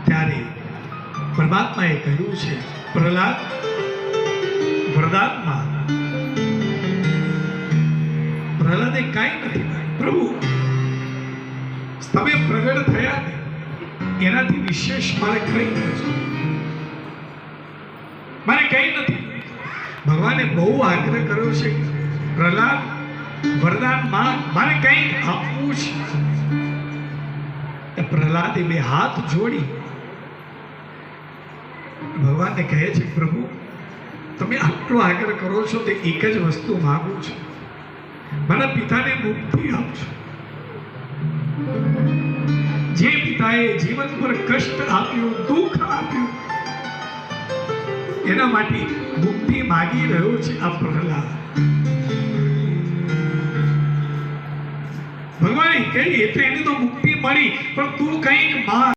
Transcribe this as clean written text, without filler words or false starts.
ત્યારે પરમાત્માએ કહ્યું છે, પ્રહલાદ વરદાનમાં પ્રહલાદે કાંઈ નથી કહ્યું. પ્રભુ તમે પ્રગટ થયા ને એનાથી વિશેષ મારે કંઈ નથી, મારે કંઈ નથી. ભગવાને બહુ આગ્રહ કર્યો છે, પ્રહલાદ વરદાન મારે કંઈક આપવું છે. પ્રહલાદે બે હાથ જોડી ભગવાનને કહે છે, પ્રભુ તમે આટલો આગ્રહ કરો છો તે એક જ વસ્તુ માંગુ છું, મારા પિતાને મુક્તિ આપજો. જે પિતાએ જીવન પર કષ્ટ આપ્યું, દુઃખ આપ્યું, એના માટે મુક્તિ માગી રહ્યો છે આ પ્રહલાદ. ભગવાને કહી એટલે એને તો મુક્તિ મળી, પણ તું કંઈક માંગ.